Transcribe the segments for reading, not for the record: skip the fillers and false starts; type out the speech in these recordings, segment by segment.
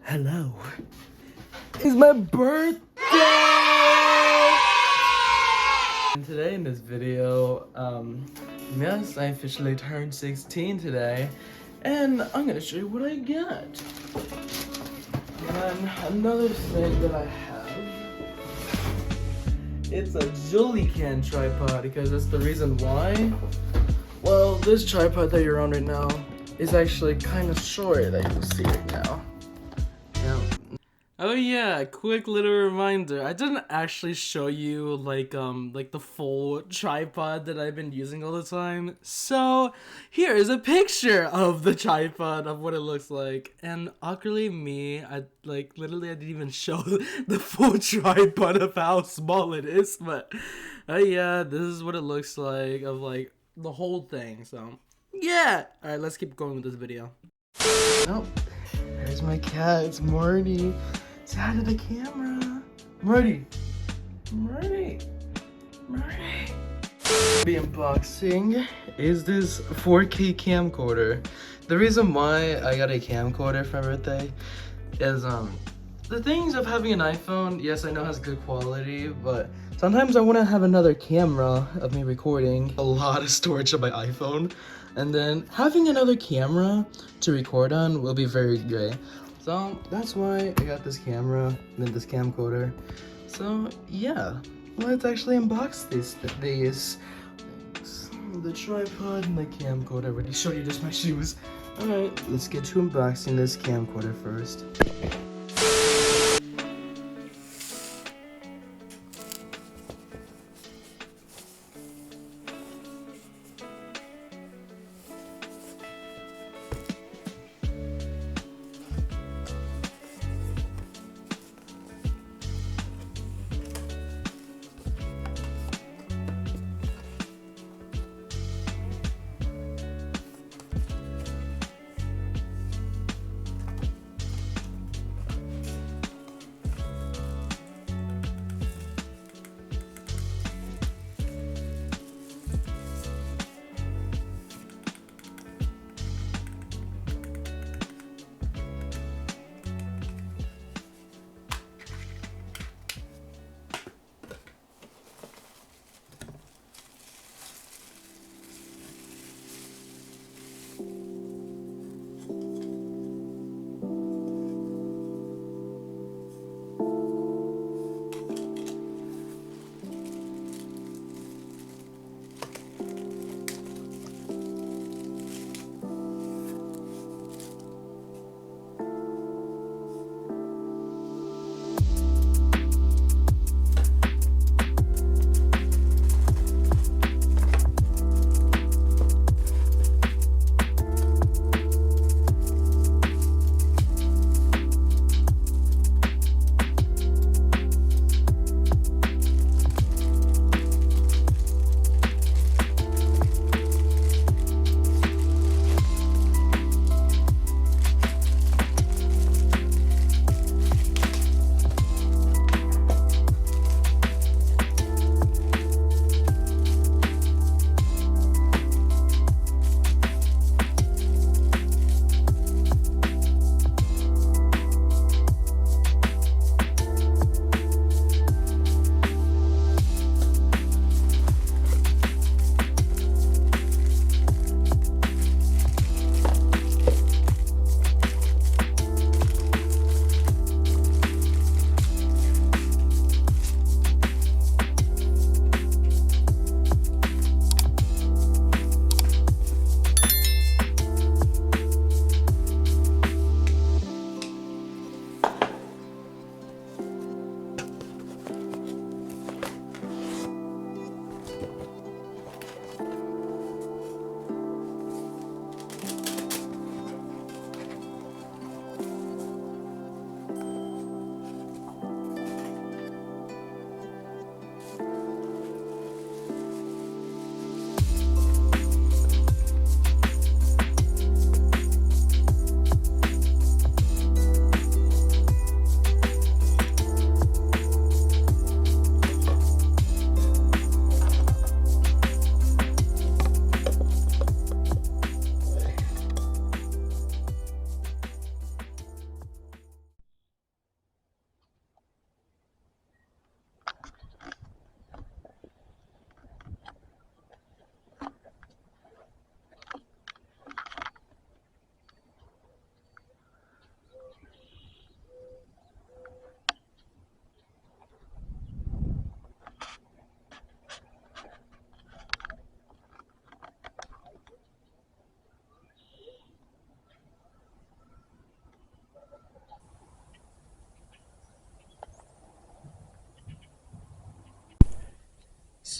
Hello. It's my birthday! And today in this video, yes, I officially turned 16 today, and I'm gonna show you what I got. And another thing that I have, it's a Julican tripod, because that's the reason why. Well, this tripod that you're on right now is actually kind of short, that you can see right now. Oh yeah, quick little reminder. I didn't actually show you like the full tripod that I've been using all the time. So here is a picture of the tripod of what it looks like. And awkwardly me, I didn't even show the full tripod of how small it is, but yeah, this is what it looks like of like the whole thing. So yeah. Alright, let's keep going with this video. Oh, there's my cat, it's Marty. Say hi to the camera. Marty. Marty. Marty. Be unboxing is this 4K camcorder. The reason why I got a camcorder for my birthday is the things of having an iPhone, yes, I know it has good quality, but sometimes I want to have another camera of me recording. A lot of storage on my iPhone, and then having another camera to record on will be very great. So that's why I got this camera and then this camcorder. So yeah, let's actually unbox these things. The tripod and the camcorder. I already showed you just my shoes. Alright, let's get to unboxing this camcorder first.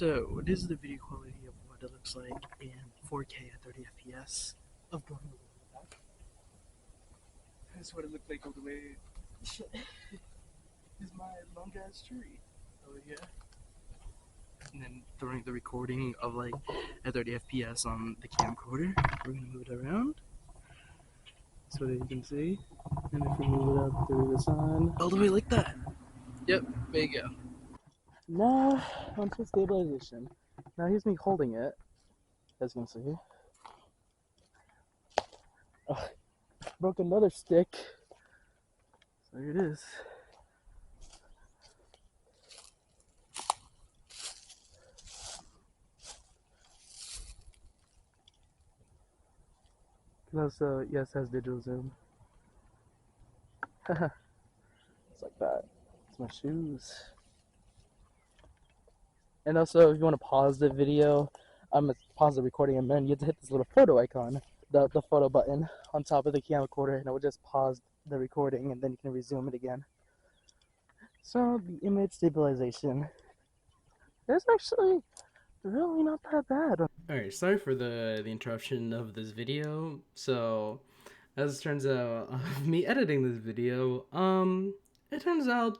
So, this is the video quality of what it looks like in 4K at 30 FPS of going all the way back. That's what it looked like all the way. Is my long ass tree. Oh yeah. And then during the recording of like at 30 FPS on the camcorder, we're gonna move it around so that you can see. And if we move it up through the sun, all the way like that. Yep, there you go. Now onto stabilization. Now here's me holding it, as you can see. Oh, broke another stick. So here it is. And also, yes, has digital zoom. It's like that. It's my shoes. And also, if you want to pause the video, pause the recording, and then you have to hit this little photo icon, the photo button on top of the camcorder, and it will just pause the recording, and then you can resume it again. So the image stabilization is actually really not that bad. Alright, sorry for the interruption of this video. So, as it turns out, me editing this video, it turns out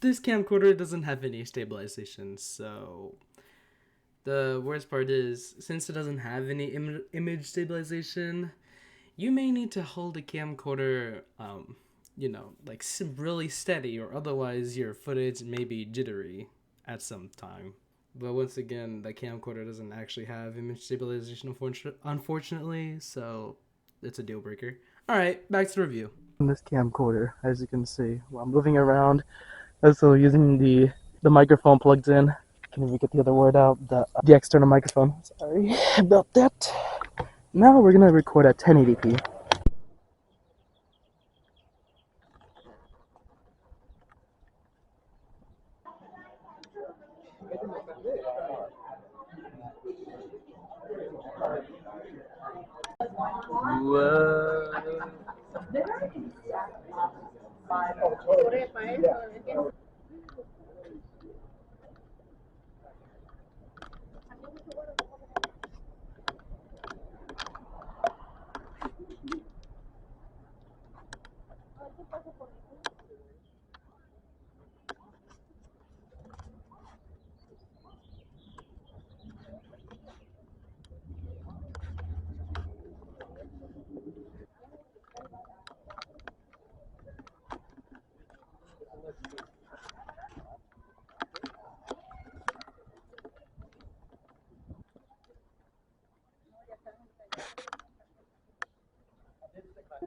this camcorder doesn't have any stabilization. So, the worst part is, since it doesn't have any image stabilization, you may need to hold the camcorder, you know, like really steady, or otherwise your footage may be jittery at some time. But once again, the camcorder doesn't actually have image stabilization, unfortunately, so it's a deal breaker. Alright, back to the review. This camcorder, as you can see, while I'm moving around, also using the microphone plugged in. Can't even get the other word out, the external microphone. Sorry about that. Now we're gonna record at 1080p.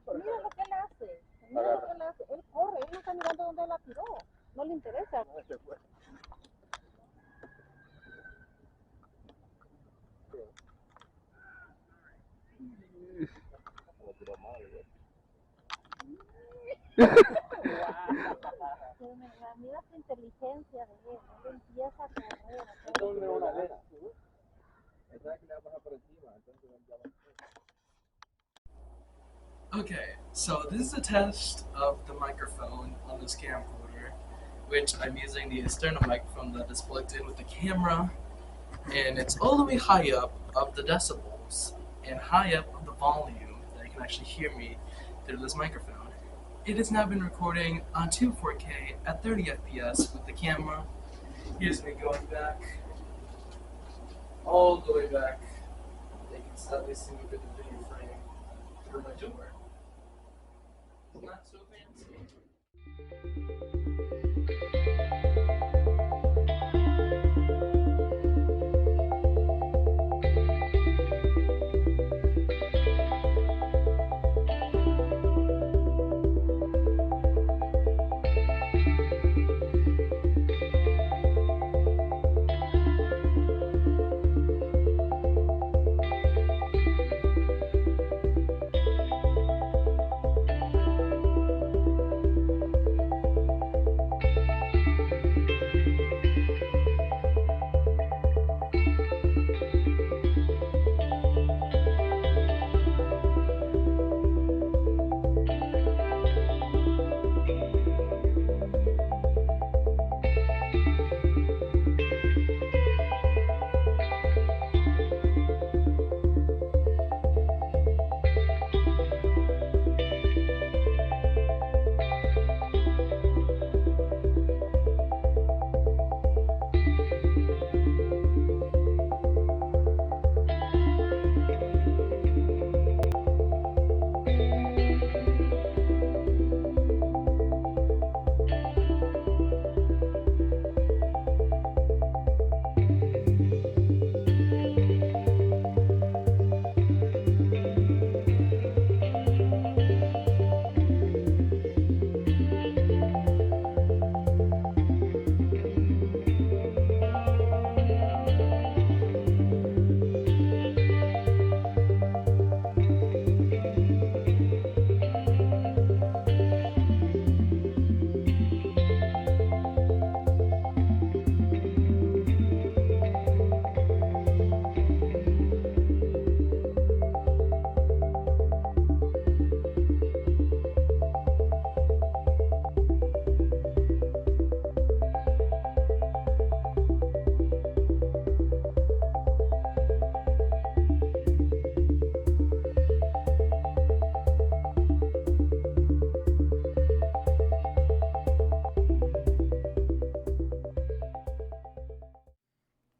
Mira lo que él hace. Mira lo que él hace. Él corre, él no está mirando dónde él la tiró. No le interesa. Mira su inteligencia de él. Él empieza a correr. Okay, so this is a test of the microphone on this camcorder, which I'm using the external microphone that is plugged in with the camera, and it's all the way high up of the decibels and high up of the volume that you can actually hear me through this microphone. It has now been recording onto 4K at 30 FPS with the camera. Here's me going back, all the way back. You can sadly see me with the video frame through my door. Not so fancy.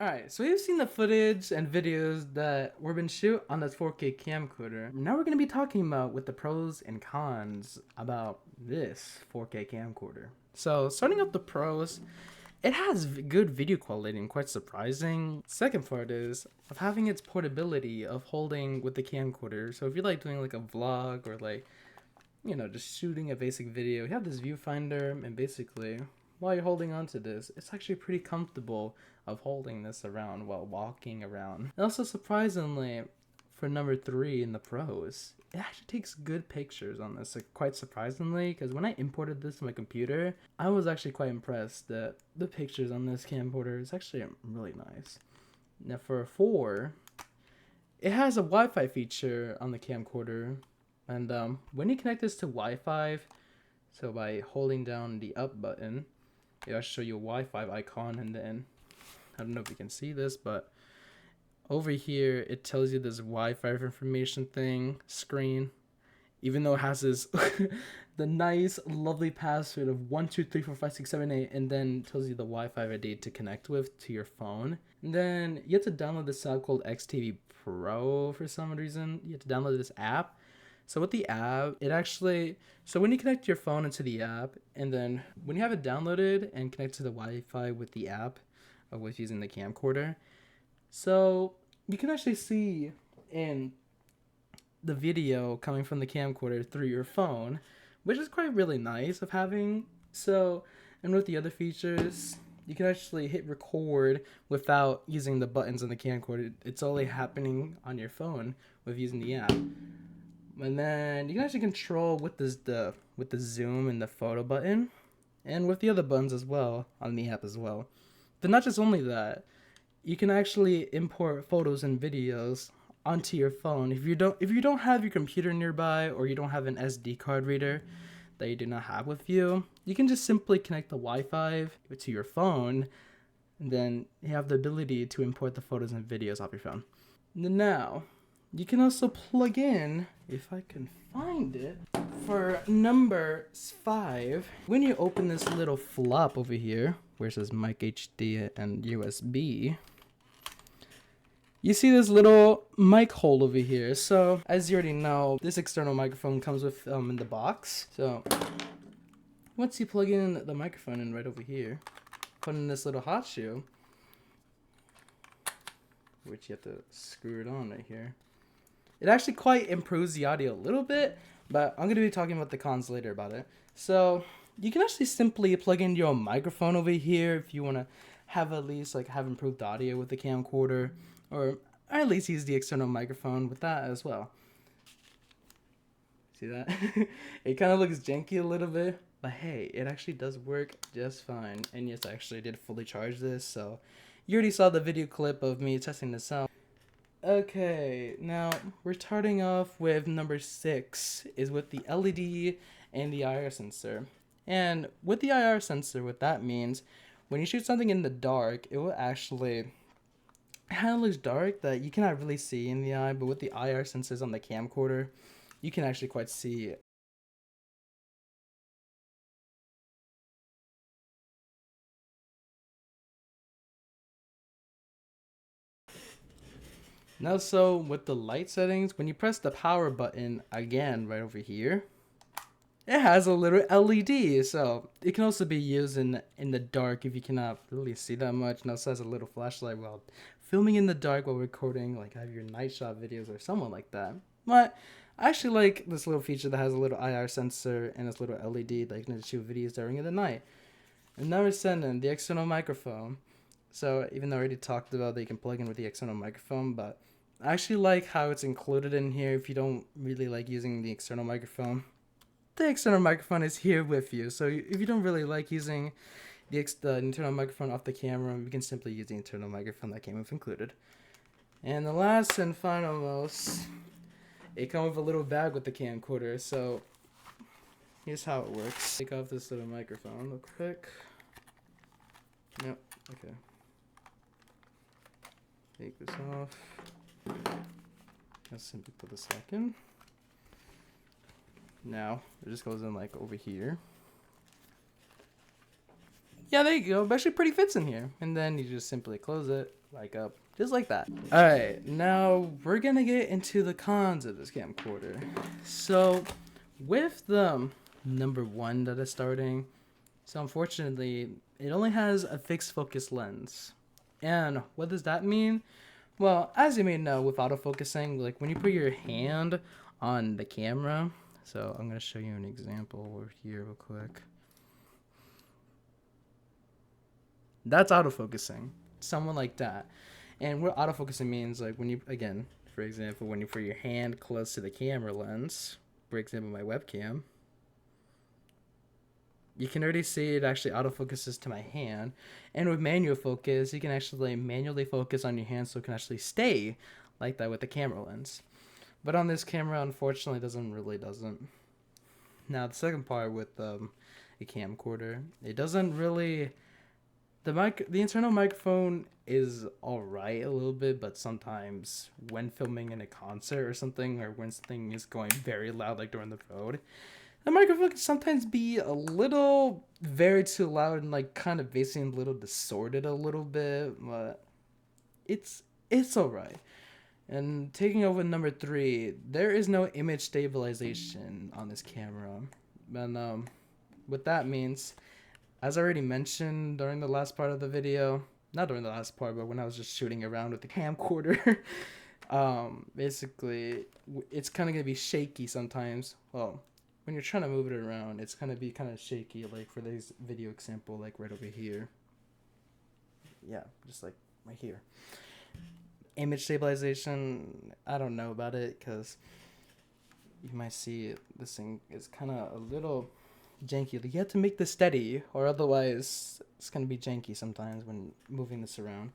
Alright, so we've seen the footage and videos that were been shoot on this 4K camcorder. Now we're going to be talking about what the pros and cons about this 4K camcorder. So starting off the pros, it has good video quality and quite surprising. Second part is of having its portability of holding with the camcorder. So if you're like doing like a vlog or like, you know, just shooting a basic video, you have this viewfinder, and basically while you're holding onto this, it's actually pretty comfortable of holding this around while walking around. And also surprisingly, for number 3 in the pros, it actually takes good pictures on this, like, quite surprisingly, because when I imported this to my computer, I was actually quite impressed that the pictures on this camcorder is actually really nice. Now for 4, it has a Wi-Fi feature on the camcorder, and when you connect this to Wi-Fi, so by holding down the up button, it'll show you a Wi-Fi icon, and then I don't know if you can see this, but over here it tells you this Wi-Fi information thing screen, even though it has this the nice lovely password of 1234567 and then tells you the Wi-Fi ID to connect with to your phone. And then you have to download this app called XTV Pro for some reason. You have to download this app. So with the app, it actually, so when you connect your phone into the app, and then when you have it downloaded and connect to the Wi-Fi with the app, with using the camcorder, so you can actually see in the video coming from the camcorder through your phone, which is quite really nice of having. So, and with the other features, you can actually hit record without using the buttons on the camcorder. It's only happening on your phone with using the app. And then you can actually control with the zoom and the photo button, and with the other buttons as well on the app as well. But not just only that, you can actually import photos and videos onto your phone. If you don't have your computer nearby, or you don't have an SD card reader that you do not have with you, you can just simply connect the Wi-Fi to your phone, and then you have the ability to import the photos and videos off your phone. Now, you can also plug in, if I can find it, for number 5, when you open this little flap over here, where it says mic HD and USB, you see this little mic hole over here. So as you already know, this external microphone comes with in the box. So once you plug in the microphone in right over here, put in this little hot shoe, which you have to screw it on right here. It actually quite improves the audio a little bit, but I'm going to be talking about the cons later about it. So you can actually simply plug in your microphone over here if you want to have at least like have improved audio with the camcorder, or at least use the external microphone with that as well. See that? It kind of looks janky a little bit, but hey, it actually does work just fine. And yes, I actually did fully charge this, so you already saw the video clip of me testing this out. Okay, now we're starting off with number 6, is with the LED and the IR sensor. And with the IR sensor, what that means, when you shoot something in the dark, it will actually, it kind of looks dark that you cannot really see in the eye, but with the IR sensors on the camcorder, you can actually quite see it. Now, so with the light settings, when you press the power button again right over here, it has a little LED, so it can also be used in the dark if you cannot really see that much. And also has a little flashlight while filming in the dark while recording, like have your night shot videos or something like that. But I actually like this little feature that has a little IR sensor and this little LED that you can shoot videos during the night. And now we're sending the external microphone. So even though I already talked about that you can plug in with the external microphone, but I actually like how it's included in here if you don't really like using the external microphone. The external microphone is here with you, so if you don't really like using the internal microphone off the camera, you can simply use the internal microphone that came with included. And the last and final most, it comes with a little bag with the camcorder, so here's how it works. Take off this little microphone real quick. Yep, okay. Take this off. Let's simply put this back in. Now, it just goes in like over here. Yeah, there you go. It actually pretty fits in here. And then you just simply close it like up, just like that. All right, now we're gonna get into the cons of this camcorder. So with the number one that is starting, so unfortunately, it only has a fixed focus lens. And what does that mean? Well, as you may know, with autofocusing, like when you put your hand on the camera, so I'm gonna show you an example over here real quick. That's autofocusing, someone like that. And what autofocusing means, like when you, again, for example, when you put your hand close to the camera lens, for example, my webcam, you can already see it actually autofocuses to my hand. And with manual focus, you can actually manually focus on your hand so it can actually stay like that with the camera lens. But on this camera, unfortunately, doesn't. Now, the second part with a camcorder, it doesn't really... The internal microphone is alright a little bit, but sometimes when filming in a concert or something, or when something is going very loud, like during the road, the microphone can sometimes be a little very too loud and like kind of basically a little distorted a little bit, but it's alright. And taking over number 3, there is no image stabilization on this camera. And what that means, as I already mentioned during the last part of the video, not during the last part, but when I was just shooting around with the camcorder, basically, it's kind of going to be shaky sometimes. Well, when you're trying to move it around, it's going to be kind of shaky, like for this video example, like right over here. Yeah, just like right here. Image stabilization, I don't know about it, because you might see this thing is kind of a little janky. You have to make this steady, or otherwise it's gonna be janky sometimes when moving this around.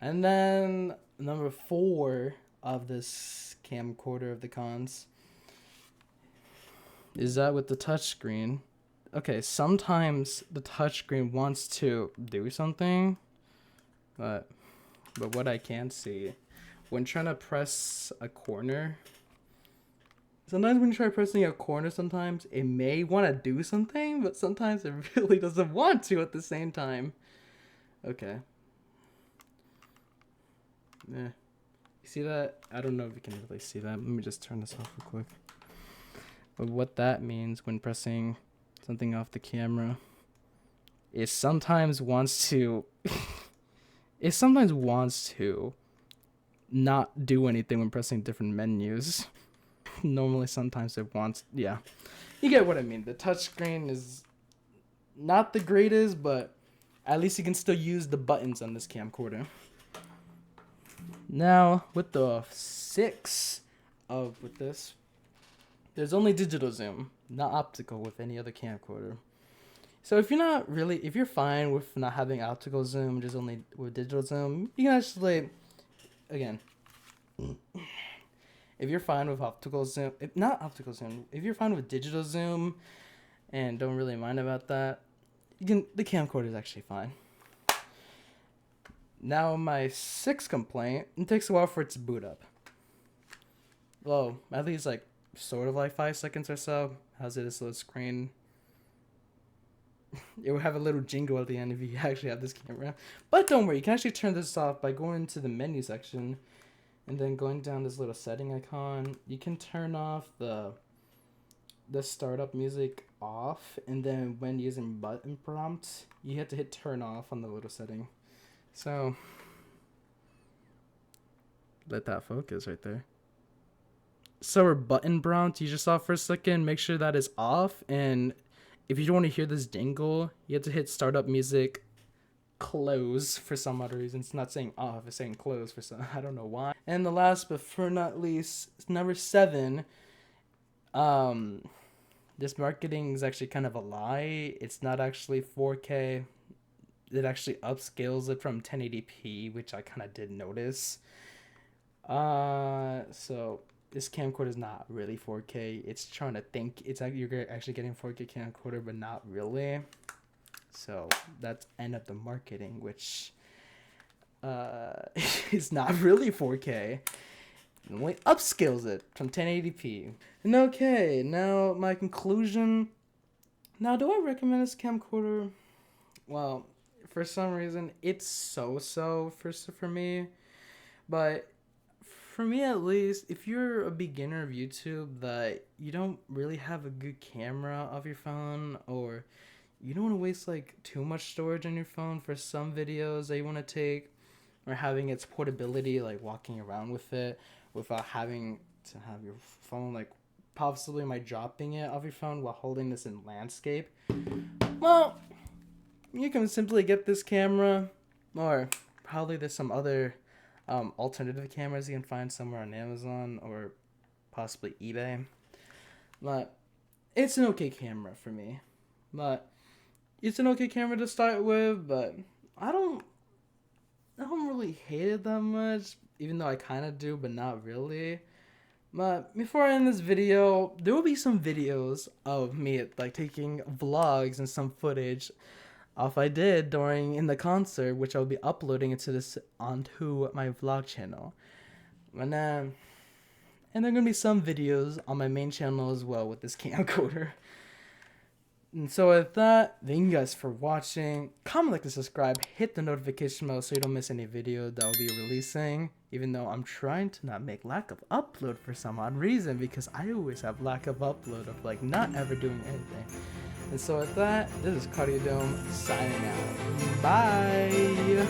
And then number 4 of this camcorder of the cons is that with the touchscreen. Okay, sometimes the touchscreen wants to do something, but what I can see when trying to press a corner, sometimes when you try pressing a corner, sometimes it may want to do something, but sometimes it really doesn't want to at the same time. Okay. Yeah. You see that? I don't know if you can really see that. Let me just turn this off real quick. But what that means when pressing something off the camera, it sometimes wants to... it sometimes wants to not do anything when pressing different menus. Normally, sometimes it wants... yeah. You get what I mean. The touchscreen is not the greatest, but at least you can still use the buttons on this camcorder. Now, with the 6 with this, there's only digital zoom, not optical with any other camcorder. So if you're fine with not having optical zoom, just only with digital zoom, you can actually, again, if you're fine with if you're fine with digital zoom and don't really mind about that, the camcorder is actually fine. Now my 6th complaint, it takes a while for it to boot up. Well, at least like sort of like 5 seconds or so. Has it a slow screen? It will have a little jingle at the end if you actually have this camera. But don't worry, you can actually turn this off by going to the menu section and then going down this little setting icon. You can turn off the startup music off, and then when using button prompt, you have to hit turn off on the little setting. So let that focus right there. So our button prompt you just saw for a second, make sure that is off, and if you don't want to hear this jingle, you have to hit startup music close for some odd reason. It's not saying off, it's saying close for some, I don't know why. And the last but for not least, number 7, this marketing is actually kind of a lie. It's not actually 4K. It actually upscales it from 1080p, which I kind of did notice. So this camcorder is not really 4K. It's trying to think you're actually getting 4K camcorder, but not really. So that's end of the marketing, which is not really 4K. It only upscales it from 1080p. And okay, now my conclusion. Now, do I recommend this camcorder? Well, for some reason, it's so for me. But for me at least, if you're a beginner of YouTube that you don't really have a good camera of your phone, or you don't want to waste like too much storage on your phone for some videos that you want to take, or having its portability, like walking around with it without having to have your phone like possibly my dropping it off your phone while holding this in landscape. Well, you can simply get this camera, or probably there's some other alternative cameras you can find somewhere on Amazon or possibly eBay. But it's an okay camera for me. But it's an okay camera to start with, but I don't really hate it that much, even though I kind of do, but not really. But before I end this video, there will be some videos of me like taking vlogs and some footage off I did during in the concert, which I'll be uploading onto my vlog channel. And there are gonna be some videos on my main channel as well with this camcorder. And so with that, thank you guys for watching. Comment, like, and subscribe. Hit the notification bell so you don't miss any video that I'll be releasing. Even though I'm trying to not make lack of upload for some odd reason, because I always have lack of upload of like not ever doing anything. And so with that, this is Cardio Dome signing out. Bye.